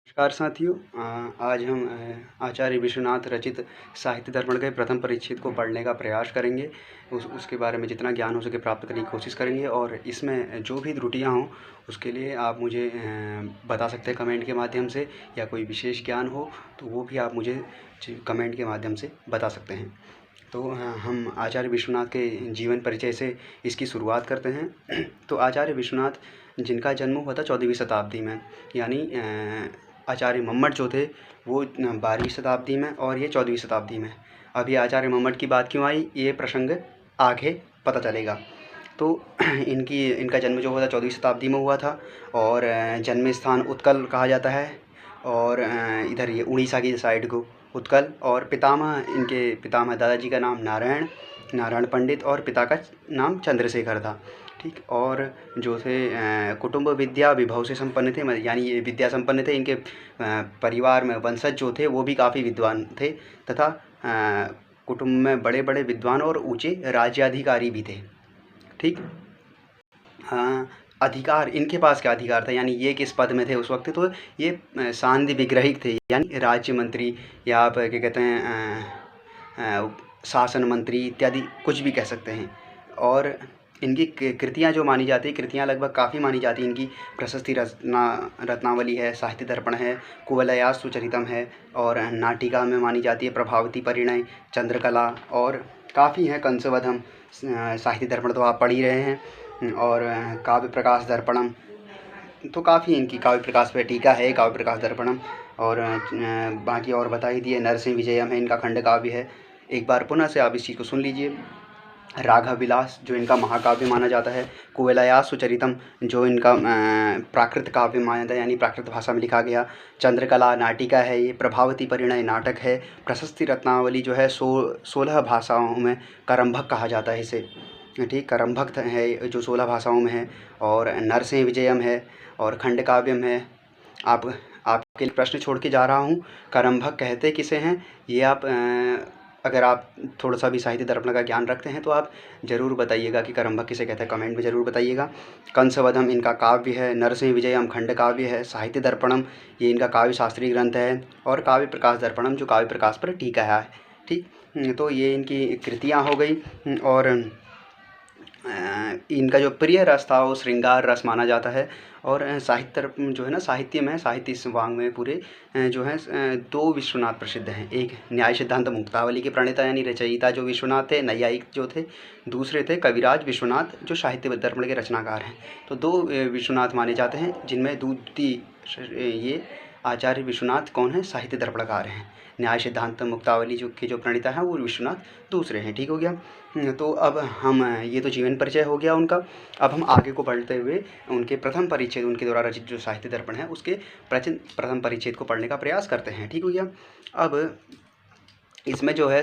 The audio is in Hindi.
नमस्कार साथियों। आज हम आचार्य विश्वनाथ रचित साहित्य दर्पण के प्रथम परिच्छेद को पढ़ने का प्रयास करेंगे। उसके बारे में जितना ज्ञान हो सके प्राप्त करने की कोशिश करेंगे, और इसमें जो भी त्रुटियां हों उसके लिए आप मुझे बता सकते हैं कमेंट के माध्यम से, या कोई विशेष ज्ञान हो तो वो भी आप मुझे कमेंट के माध्यम से बता सकते हैं। तो हम आचार्य विश्वनाथ के जीवन परिचय से इसकी शुरुआत करते हैं। तो आचार्य विश्वनाथ जिनका जन्म हुआ था 14वीं शताब्दी में, यानी आचार्य मम्मट जो थे वो 12वीं शताब्दी में और ये 14वीं शताब्दी में। अब ये आचार्य मम्मट की बात क्यों आई, ये प्रसंग आगे पता चलेगा। तो इनका जन्म जो हुआ था 14वीं शताब्दी में हुआ था, और जन्म स्थान उत्कल कहा जाता है, और इधर ये उड़ीसा की साइड को उत्कल। और इनके पितामह दादाजी का नाम नारायण पंडित और पिता का नाम चंद्रशेखर था। ठीक। और जो थे कुटुंब विद्या विभव से संपन्न थे, यानी ये विद्या संपन्न थे। इनके परिवार में वंशज जो थे वो भी काफ़ी विद्वान थे, तथा कुटुंब में बड़े बड़े विद्वान और ऊंचे राज्याधिकारी भी थे। ठीक। अधिकार, इनके पास क्या अधिकार था, यानी ये किस पद में थे उस वक्त, तो ये सांध्य विग्रहिक थे, यानी राज्य मंत्री, या आप क्या कहते हैं शासन मंत्री इत्यादि कुछ भी कह सकते हैं। और इनकी कृतियाँ जो मानी जाती, कृतियाँ लगभग काफ़ी मानी जाती। इनकी प्रशस्ति रत्नावली है, साहित्य दर्पण है, कुवलयास सुचरितम है, और नाटिका में मानी जाती है प्रभावती परिणय, चंद्रकला, और काफ़ी हैं। कंसवधम, साहित्य दर्पण तो आप पढ़ ही रहे हैं, और काव्य प्रकाश दर्पणम, तो काफ़ी इनकी काव्य प्रकाश पे टीका है, काव्य प्रकाश दर्पणम। और बाकी और बता ही दिए। नरसिंह विजयम है, इनका खंड काव्य है। एक बार पुनः से आप इस चीज़ को सुन लीजिए। राघव विलास जो इनका महाकाव्य माना जाता है, कुवलयास सुचरितम जो इनका प्राकृत काव्य माना जाता है, यानी प्राकृत भाषा में लिखा गया। चंद्रकला नाटिका है, ये प्रभावती परिणय नाटक है। प्रशस्ति रत्नावली जो है 16 भाषाओं में करम्भक कहा जाता है इसे। ठीक, करम्भक है जो 16 भाषाओं में है। और नरसिंह विजयम है, और खंड काव्यम है। आपके लिए प्रश्न छोड़ के जा रहा हूँ, करम्भक कहते किसे हैं, ये आप अगर आप थोड़ा सा भी साहित्य दर्पण का ज्ञान रखते हैं तो आप ज़रूर बताइएगा कि करम्भक किसे कहते हैं, कमेंट में ज़रूर बताइएगा। कंसवधम इनका काव्य है, नरसिंह विजयम खंड काव्य है, साहित्य दर्पणम ये इनका काव्य शास्त्रीय ग्रंथ है, और काव्य प्रकाश दर्पणम जो काव्य प्रकाश पर टीका है। ठीक, तो ये इनकी कृतियाँ हो गई। और इनका जो प्रिय रस था वो श्रृंगार रस माना जाता है। और साहित्य जो है ना, साहित्य में, साहित्य वांग में पूरे जो है 2 विश्वनाथ प्रसिद्ध हैं। एक न्याय सिद्धांत मुक्तावली के प्रणेता यानी रचयिता जो विश्वनाथ थे, नैयायिक जो थे, दूसरे थे कविराज विश्वनाथ जो साहित्य दर्पण के रचनाकार हैं। तो 2 विश्वनाथ माने जाते हैं, जिनमें ये आचार्य विश्वनाथ कौन है, साहित्य दर्पणकार हैं। न्याय सिद्धांत मुक्तावली जो प्रणेता हैं वो विश्वनाथ दूसरे हैं। ठीक हो गया। तो अब हम, ये तो जीवन परिचय हो गया उनका। अब हम आगे को बढ़ते हुए उनके प्रथम परिच्छेद, उनके द्वारा रचित जो साहित्य दर्पण है उसके प्रथम परिच्छेद को पढ़ने का प्रयास करते हैं। ठीक हो गया। अब इसमें जो है